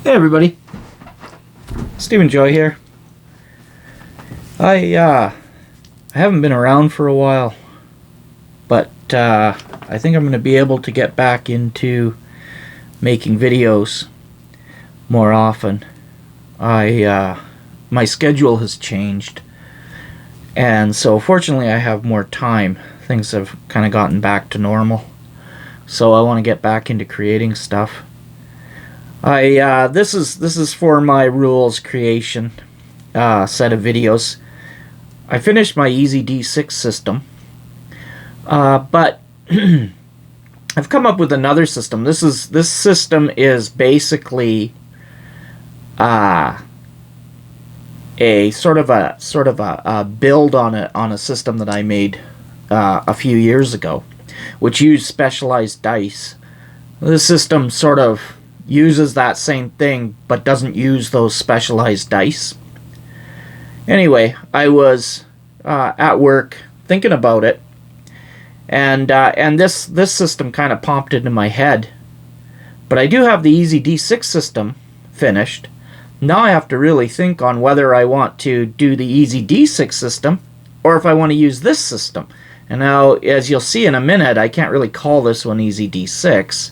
Hey everybody, Stephen Joy here. I haven't been around for a while, but I think I'm going to be able to get back into making videos more often. My schedule has changed, and so fortunately I have more time. Things have kind of gotten back to normal, so I want to get back into creating stuff. This is for my rules creation set of videos. I finished my Easy D6 system, but I've come up with another system. This system is basically a sort of a build on a system that I made a few years ago, which used specialized dice. This system sort of uses that same thing but doesn't use those specialized dice. Anyway, I was at work thinking about it, and this system kind of popped into my head. But I do have the Easy D6 system finished. Now I have to really think on whether I want to do the Easy D6 system or if I want to use this system. And now, as you'll see in a minute, I can't really call this one Easy D6.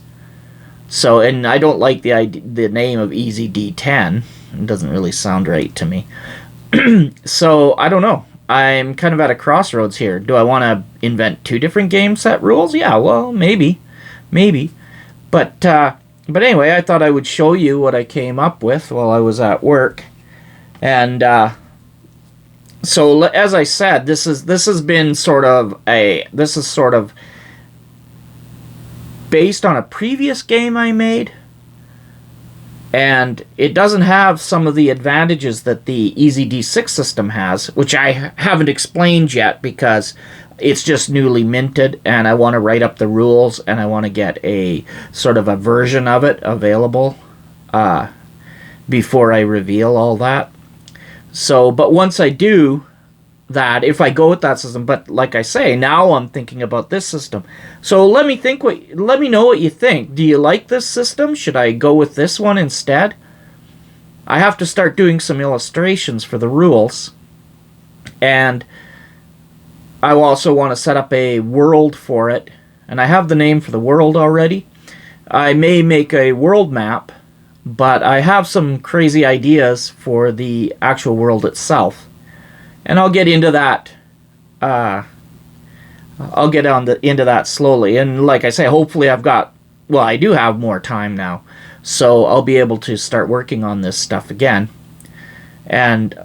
So, and I don't like the name of Easy D10. It doesn't really sound right to me. So, I don't know. I'm kind of at a crossroads here. Do I want to invent two different game set rules? Yeah, well, maybe. But anyway, I thought I would show you what I came up with while I was at work. And so, as I said, this is sort of based on a previous game I made, and it doesn't have some of the advantages that the Easy D6 system has, which I haven't explained yet because it's just newly minted and I want to write up the rules and I want to get a sort of a version of it available before I reveal all that. So, but once I do that, if I go with that system, but like I say, now I'm thinking about this system. So let me know what you think. Do you like this system? Should I go with this one instead? I have to start doing some illustrations for the rules, and I also want to set up a world for it, and I have the name for the world already. I may make a world map, but I have some crazy ideas for the actual world itself. And I'll get into that. I'll get into that slowly. And like I say, hopefully I do have more time now. So I'll be able to start working on this stuff again. And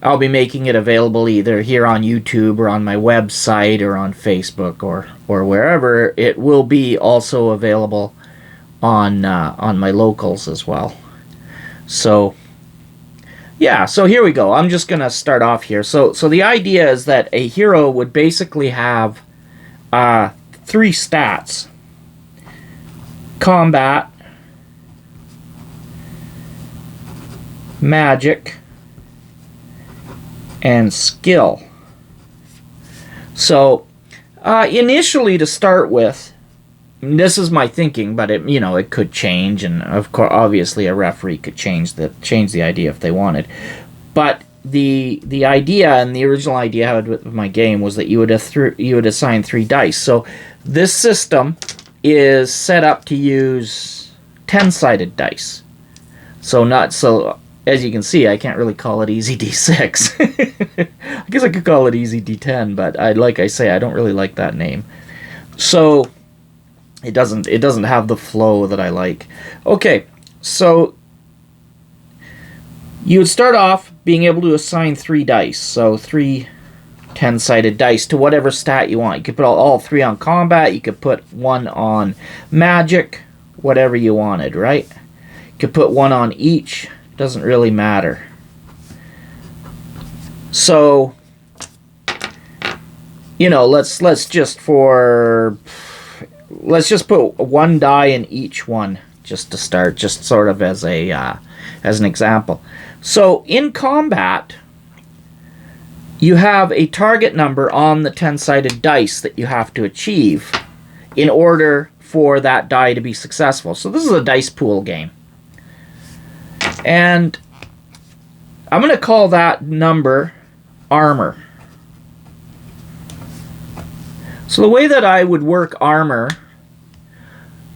I'll be making it available either here on YouTube or on my website or on Facebook or wherever. It will be also available on my locals as well. So yeah, so here we go. I'm just going to start off here. So the idea is that a hero would basically have 3 stats: combat, magic, and skill. So initially, to start with, this is my thinking, but it could change, and of course, obviously, a referee could change the idea if they wanted. But the idea and the original idea I had with my game was that you would assign 3 dice. So this system is set up to use 10-sided dice. So as you can see, I can't really call it Easy D6. I guess I could call it Easy D10, but like I say, I don't really like that name. So it doesn't have the flow that I like. Okay, so you would start off being able to assign 3 dice. So 3 10-sided dice to whatever stat you want. You could put all 3 on combat. You could put 1 on magic, whatever you wanted, right? You could put 1 on each. Doesn't really matter. So, let's just put 1 die in each one just to start, just sort of as an example. So in combat, you have a target number on the 10-sided dice that you have to achieve in order for that die to be successful. So this is a dice pool game. And I'm going to call that number armor. So the way that I would work armor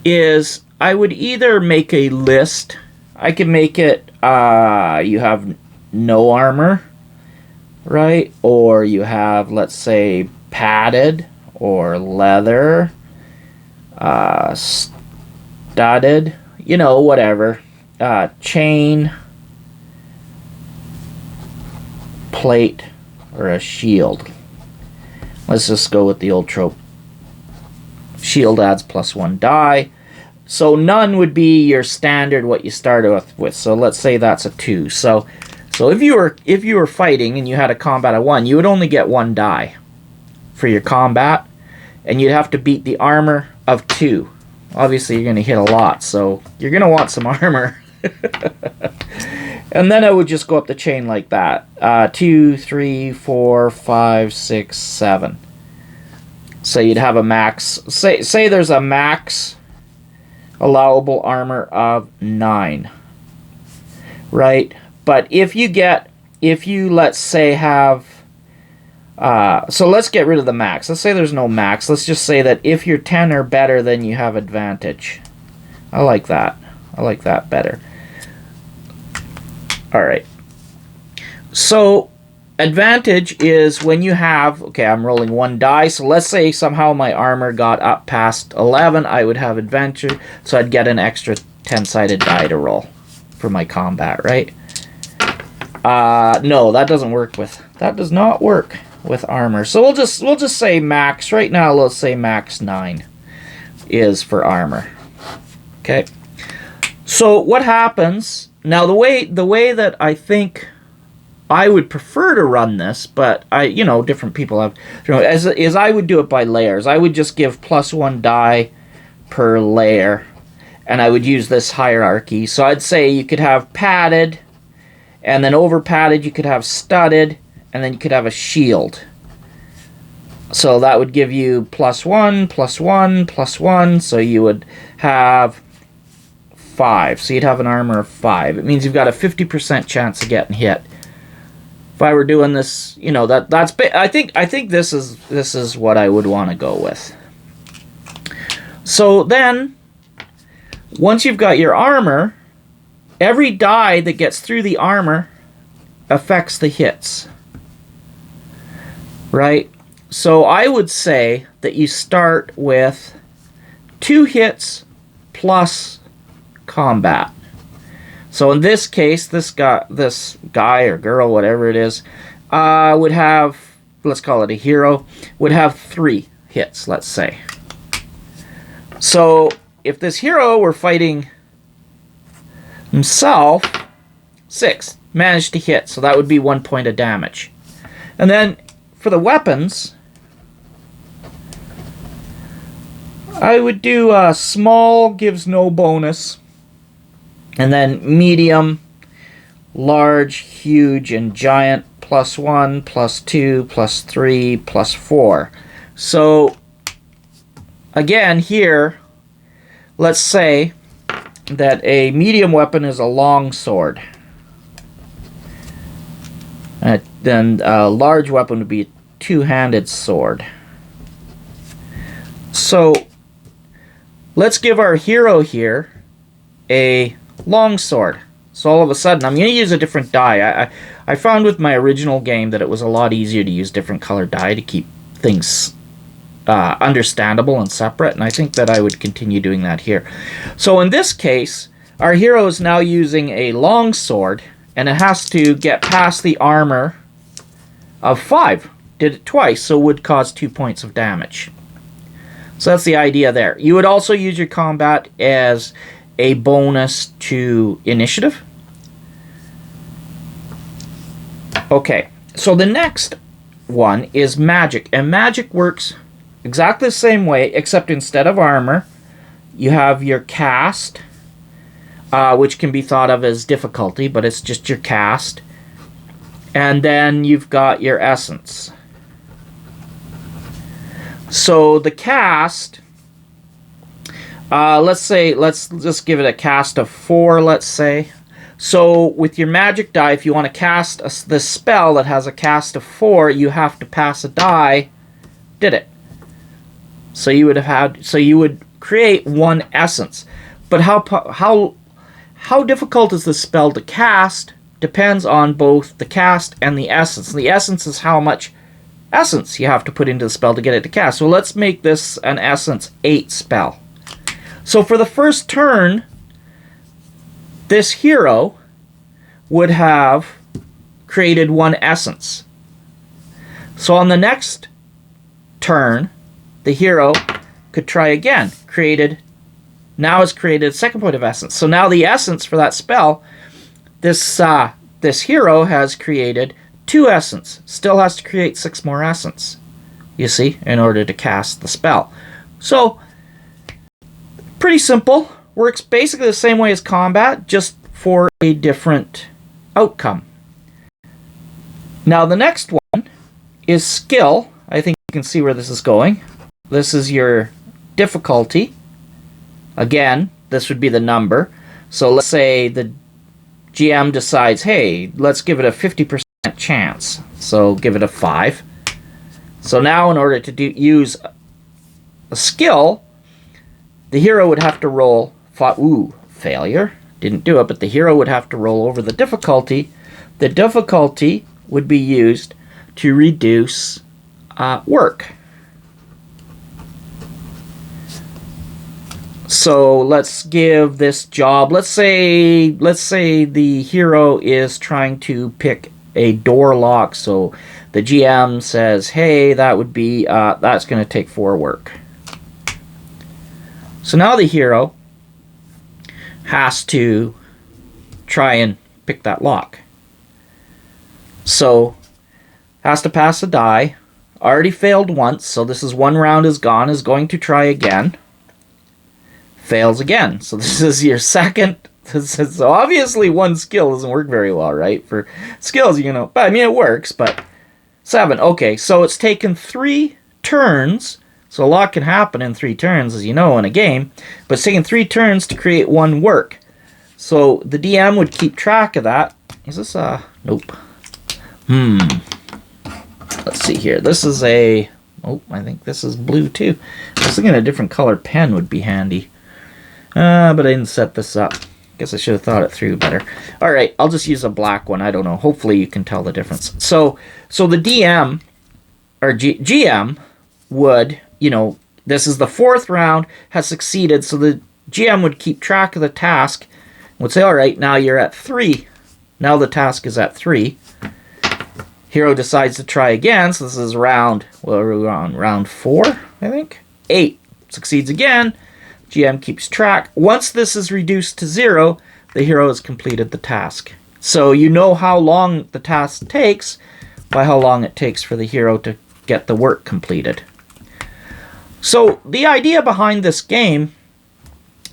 is I would either make a list. I can make it, you have no armor, right? Or you have, let's say, padded or leather, studded, you know, whatever. Chain, plate, or a shield. Let's just go with the old trope. Shield adds +1 die. So none would be your standard what you started with. So let's say that's a 2. So if you were fighting and you had a combat of 1, you would only get 1 die for your combat, and you'd have to beat the armor of 2. Obviously you're going to hit a lot, so you're going to want some armor. And then I would just go up the chain like that. 2, 3, 4, 5, 6, 7. So you'd have a max. Say there's a max allowable armor of 9. Right? But if you let's say have, so let's get rid of the max. Let's say there's no max. Let's just say that if you're 10 or better, then you have advantage. I like that. I like that better. Alright. So, advantage is when you have, okay, I'm rolling 1 die, so let's say somehow my armor got up past 11, I would have advantage, so I'd get an extra 10-sided die to roll for my combat, right? No, that doesn't work with, that does not work with armor. So we'll just say max, right now let's say max 9 is for armor. Okay. So what happens, now the way that I think I would prefer to run this, but different people have, is I would do it by layers. I would just give +1 die per layer, and I would use this hierarchy. So I'd say you could have padded, and then over padded you could have studded, and then you could have a shield. So that would give you +1, +1, +1, so you would have 5. So you'd have an armor of 5. It means you've got a 50% chance of getting hit. If I were doing this, I think this is what I would want to go with. So then, once you've got your armor, every die that gets through the armor affects the hits. Right? So I would say that you start with 2 hits plus combat. So in this case, this guy or girl, whatever it is, would have, let's call it a hero, would have 3 hits, let's say. So if this hero were fighting himself, 6, managed to hit, so that would be 1 point of damage. And then for the weapons, I would do small gives no bonus, and then medium, large, huge, and giant +1, +2, +3, +4. So again here, let's say that a medium weapon is a long sword. Then a large weapon would be a 2-handed sword. So let's give our hero here a long sword. So all of a sudden, I'm going to use a different die. I found with my original game that it was a lot easier to use different colored die to keep things understandable and separate, and I think that I would continue doing that here. So in this case, our hero is now using a long sword, and it has to get past the armor of 5. Did it twice, so it would cause 2 points of damage. So that's the idea there. You would also use your combat as a bonus to initiative. Okay, so the next one is magic, and magic works exactly the same way, except instead of armor, you have your cast, which can be thought of as difficulty, but it's just your cast, and then you've got your essence. So the cast, let's just give it a cast of 4, let's say. So with your magic die, if you want to cast this spell that has a cast of 4, you have to pass a die. Did it? So you would have had. So you would create 1 essence. But how difficult is this spell to cast depends on both the cast and the essence. And the essence is how much essence you have to put into the spell to get it to cast. So let's make this an essence 8 spell. So for the first turn, this hero would have created 1 essence. So on the next turn, the hero could try again. Now it's created a second point of essence. So now the essence for that spell, this hero has created 2 essence. Still has to create 6 more essence, you see, in order to cast the spell. So, pretty simple. Works basically the same way as combat, just for a different outcome. Now the next one is skill. I think you can see where this is going. This is your difficulty. Again, this would be the number. So let's say the GM decides, hey, let's give it a 50% chance. So give it a 5. So now in order to use a skill, the hero would have to roll, failure. Didn't do it, but the hero would have to roll over the difficulty. The difficulty would be used to reduce work. So let's give this job. Let's say the hero is trying to pick a door lock. So the GM says, "Hey, that would be that's going to take 4 work." So now the hero has to try and pick that lock. So has to pass a die. Already failed once, so this is 1 round is gone. Is going to try again. Fails again. So this is your second. So obviously 1 skill doesn't work very well, right? For skills, but I mean it works, but 7. Okay, so it's taken 3 turns. So a lot can happen in 3 turns, as you know, in a game. But it's taken 3 turns to create 1 work. So the DM would keep track of that. Is this nope. Let's see here. This is I think this is blue too. I was thinking a different color pen would be handy. But I didn't set this up. Guess I should have thought it through better. Alright, I'll just use a black one. I don't know. Hopefully you can tell the difference. So the DM, or GM, would, this is the 4th round, has succeeded, so the GM would keep track of the task, would say, alright, now you're at 3. Now the task is at 3. Hero decides to try again, so this is round 4, I think? 8. Succeeds again. GM keeps track. Once this is reduced to 0, the hero has completed the task. So you know how long the task takes by how long it takes for the hero to get the work completed. So the idea behind this game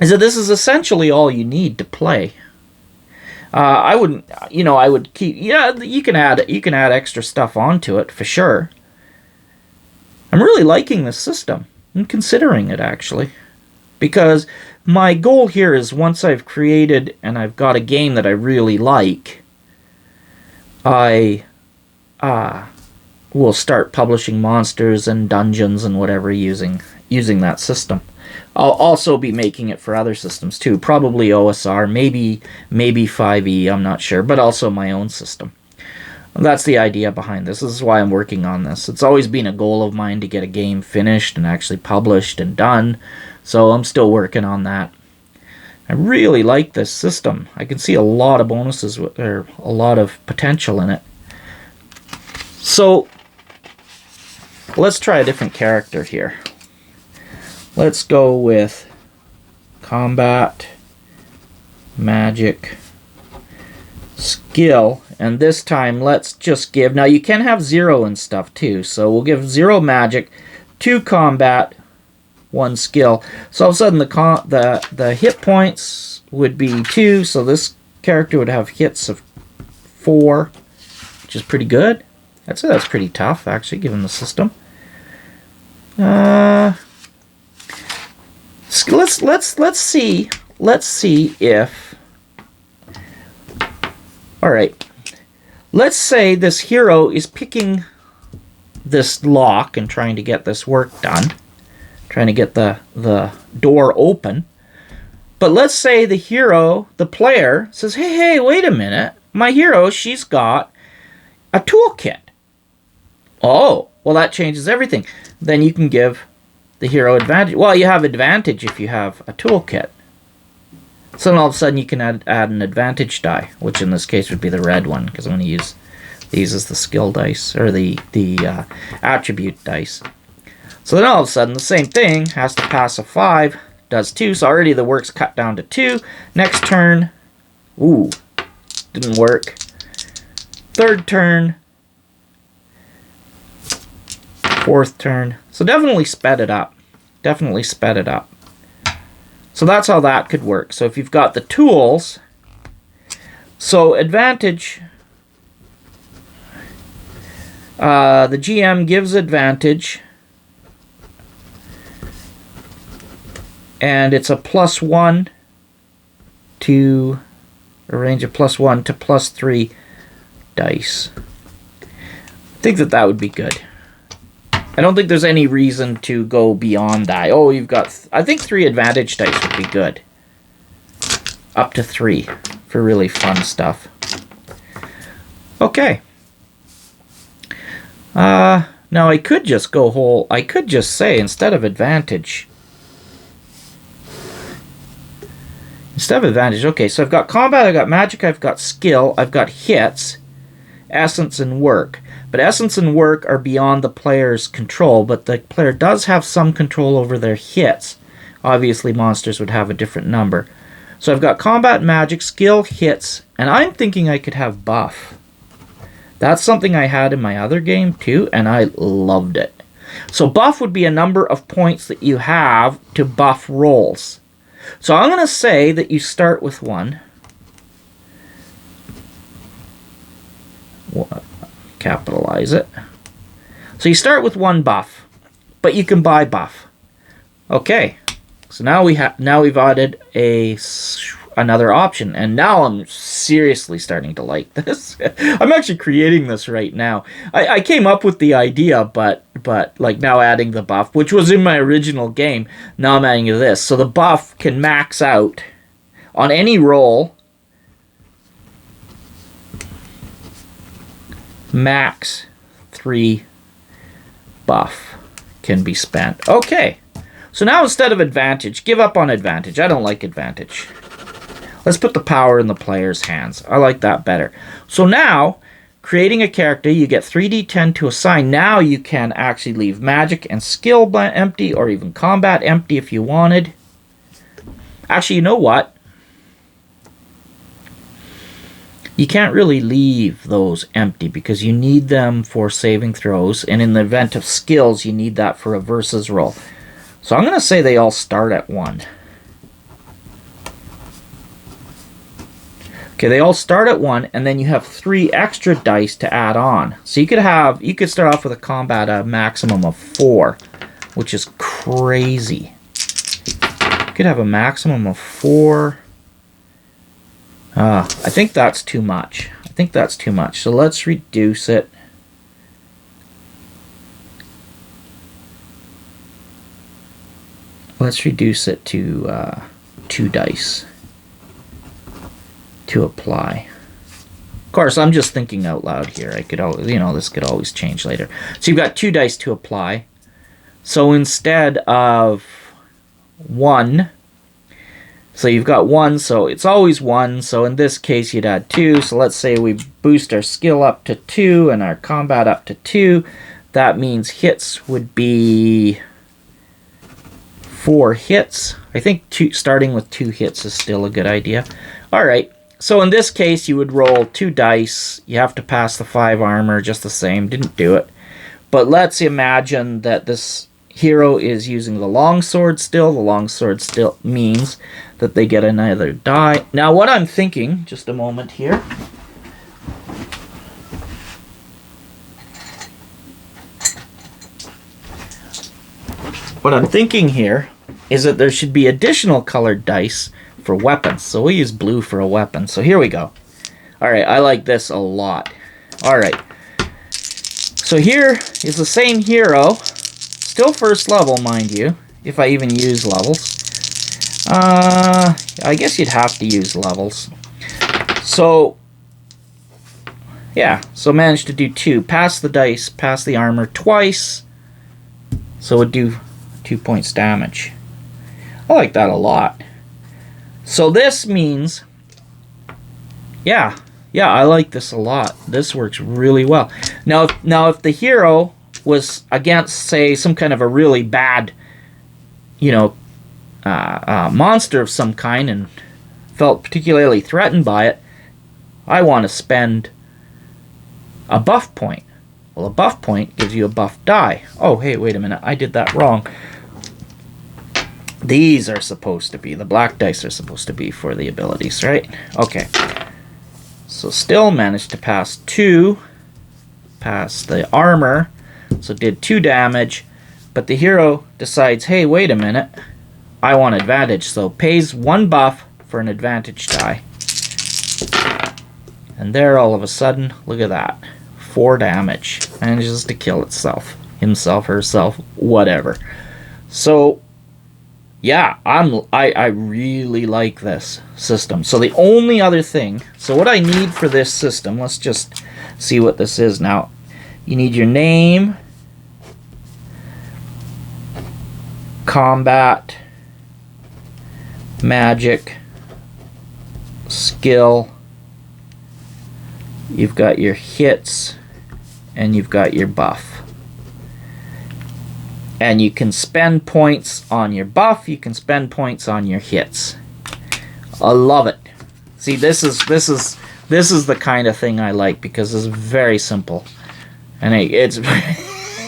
is that this is essentially all you need to play. I would keep, you can add extra stuff onto it for sure. I'm really liking this system. I'm considering it, actually. Because my goal here is once I've created and I've got a game that I really like, I will start publishing monsters and dungeons and whatever using that system. I'll also be making it for other systems too. Probably OSR, maybe 5e, I'm not sure, but also my own system. That's the idea behind this. This is why I'm working on this. It's always been a goal of mine to get a game finished and actually published and done. So I'm still working on that. I really like this system. I can see a lot of bonuses, or a lot of potential in it. So let's try a different character here. Let's go with combat, magic, skill, and this time let's just give, now you can have 0 and stuff too, so we'll give 0 magic, 2 combat, 1 skill. So all of a sudden the hit points would be 2, so this character would have hits of 4, which is pretty good. I'd say that's pretty tough, actually, given the system. Let's see if All right. Let's say this hero is picking this lock and trying to get this work done, trying to get the door open. But let's say the hero, the player, says, hey, wait a minute. My hero, she's got a toolkit. Oh, well, that changes everything. Then you can give the hero advantage. Well, you have advantage if you have a toolkit. So then all of a sudden you can add an advantage die, which in this case would be the red one, because I'm going to use these as the skill dice, or the attribute dice. So then all of a sudden the same thing has to pass a 5, does 2, so already the work's cut down to 2. Next turn, ooh, didn't work. Third turn, fourth turn. So definitely sped it up. Definitely sped it up. So that's how that could work. So if you've got the tools, so advantage, the GM gives advantage, and it's a +1 to a range of +1 to +3 dice. I think that would be good. I don't think there's any reason to go beyond that. Oh, you've got... I think 3 advantage dice would be good. Up to 3 for really fun stuff. Okay. Now I could just go whole... I could just say, instead of advantage... okay, so I've got combat, I've got magic, I've got skill, I've got hits, essence, and work. But essence and work are beyond the player's control, but the player does have some control over their hits. Obviously, monsters would have a different number. So I've got combat, magic, skill, hits, and I'm thinking I could have buff. That's something I had in my other game too, and I loved it. So buff would be a number of points that you have to buff rolls. So I'm going to say that you start with 1. Capitalize it. So you start with 1 buff, but you can buy buff. Okay, so now we've added another option, and now I'm seriously starting to like this. I'm actually creating this right now. I came up with the idea, but like now adding the buff, which was in my original game. Now I'm adding this, so the buff can max out on any roll. Max 3 buff can be spent. Okay, so now instead of advantage, give up on advantage. I don't like advantage. Let's put the power in the player's hands. I like that better. So now, creating a character, you get 3d10 to assign. Now you can actually leave magic and skill empty, or even combat empty if you wanted. Actually, you know what? You can't really leave those empty because you need them for saving throws, and in the event of skills, you need that for a versus roll. So I'm going to say they all start at 1. Okay, they all start at 1, and then you have 3 extra dice to add on. So you could start off with a combat a maximum of 4, which is crazy. You could have a maximum of 4. I think that's too much. So let's reduce it. Let's reduce it to 2 dice to apply. Of course, I'm just thinking out loud here. I could always, this could always change later. So you've got 2 dice to apply. So instead of 1, so you've got 1, so it's always 1. So in this case, you'd add 2. So let's say we boost our skill up to 2 and our combat up to 2. That means hits would be 4 hits. I think starting with 2 hits is still a good idea. All right. So in this case, you would roll 2 dice. You have to pass the 5 armor just the same. Didn't do it. But let's imagine that this hero is using the longsword still. The longsword still means that they get another die. Now what I'm thinking, just a moment here. What I'm thinking here is that there should be additional colored dice for weapons. So we'll use blue for a weapon. So here we go. Alright, I like this a lot. Alright. So here is the same hero. Still first level, mind you. If I even use levels. I guess you'd have to use levels. So, yeah. So managed to do 2. Pass the dice, pass the armor twice. So it would do 2 points damage. I like that a lot. So this means... Yeah, I like this a lot. This works really well. Now if the hero was against, say, some kind of a really bad, you know, monster of some kind and felt particularly threatened by it, I want to spend a buff point. Well, a buff point gives you a buff die. Oh, hey, wait a minute. I did that wrong. These are supposed to be, the black dice are supposed to be for the abilities, right? Okay. So still managed to pass 2. Pass the armor. So did 2 damage. But the hero decides, hey, wait a minute. I want advantage. So pays 1 buff for an advantage die. And there, all of a sudden, look at that. 4 damage. Manages to kill itself. Himself, herself, whatever. So, yeah, I really like this system. So the only other thing, so what I need for this system, let's just see what this is now. You need your name, combat, magic, skill, you've got your hits, and you've got your buff. And you can spend points on your buff, you can spend points on your hits. I love it. See, this is the kind of thing I like because it's very simple. And it's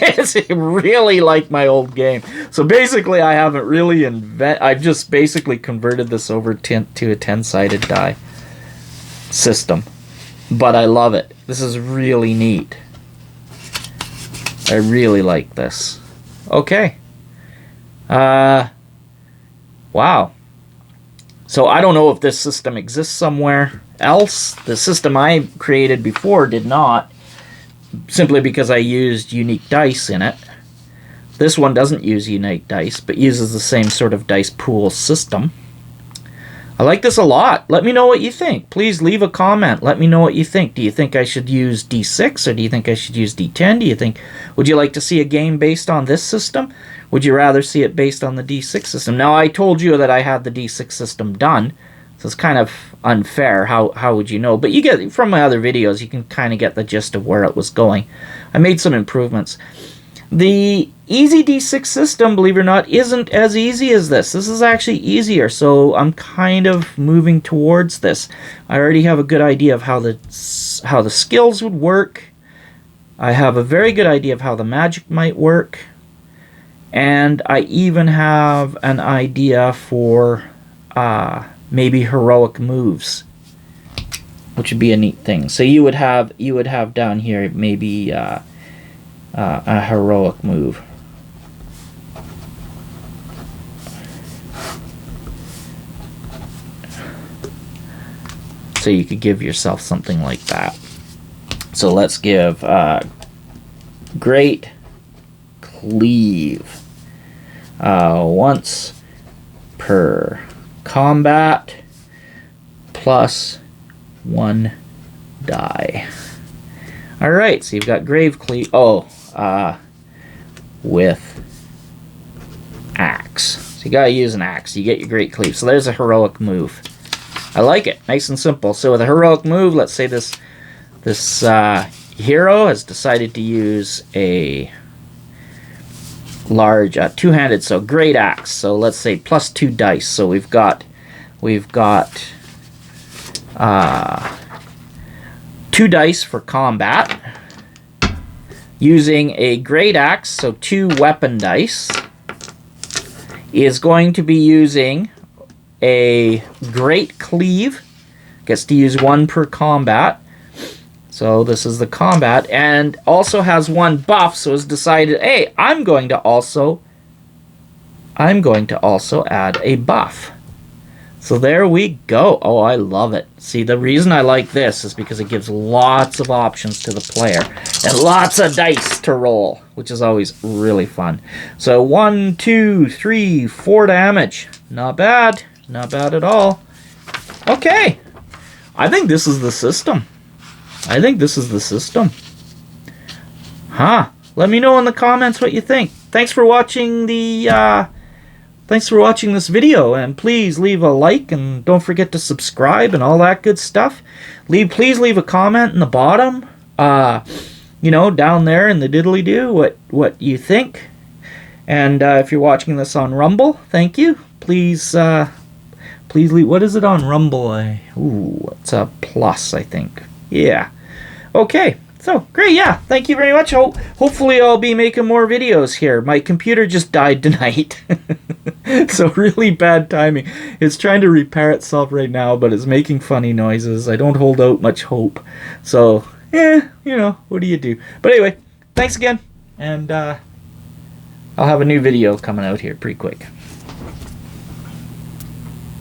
it's really like my old game. So basically I haven't really I've just basically converted this over to a 10-sided die system. But I love it. This is really neat. I really like this. Okay. Wow. So I don't know if this system exists somewhere else. The system I created before did not, simply because I used unique dice in it. This one doesn't use unique dice, but uses the same sort of dice pool system. I like this a lot. Let me know what you think. Please leave a comment. Let me know what you think. Do you think I should use D6 or do you think I should use D10? Would you like to see a game based on this system? Would you rather see it based on the D6 system? Now, I told you that I had the D6 system done, so it's kind of unfair. How would you know? But you get, from my other videos, you can kind of get the gist of where it was going. I made some improvements. The easy D6 system, believe it or not, isn't as easy as this. This is actually easier, so I'm kind of moving towards this. I already have a good idea of how the skills would work. I have a very good idea of how the magic might work. And I even have an idea for maybe heroic moves, which would be a neat thing. So you would have down here maybe a heroic move. So you could give yourself something like that. So let's give Great Cleave once per combat plus 1 die. Alright, so you've got Grave Cleave. With axe. So you gotta use an axe. You get your Great Cleave. So there's a heroic move. I like it. Nice and simple. So with a heroic move, let's say this hero has decided to use a large two-handed, so great axe. So let's say plus 2 dice. So we've got 2 dice for combat. Using a great axe, so 2 weapon dice, is going to be using a Great Cleave. Gets to use 1 per combat. So this is the combat, and also has 1 buff, so has decided, hey, I'm going to also add a buff. So there we go. Oh, I love it. See, the reason I like this is because it gives lots of options to the player and lots of dice to roll, which is always really fun. So 1, 2, 3, 4 damage. Not bad. Not bad at all. Okay. I think this is the system. I think this is the system. Huh. Let me know in the comments what you think. Thanks for watching Thanks for watching this video, and please leave a like and don't forget to subscribe and all that good stuff. Please leave a comment in the bottom, you know, down there in the diddly-do, what you think. And if you're watching this on Rumble, thank you. Please leave. What is it on Rumble? Ooh, it's a plus, I think. Yeah. Okay. So, great, yeah, thank you very much. Hopefully I'll be making more videos here. My computer just died tonight. So, really bad timing. It's trying to repair itself right now, but it's making funny noises. I don't hold out much hope. So, you know, what do you do? But anyway, thanks again, and I'll have a new video coming out here pretty quick.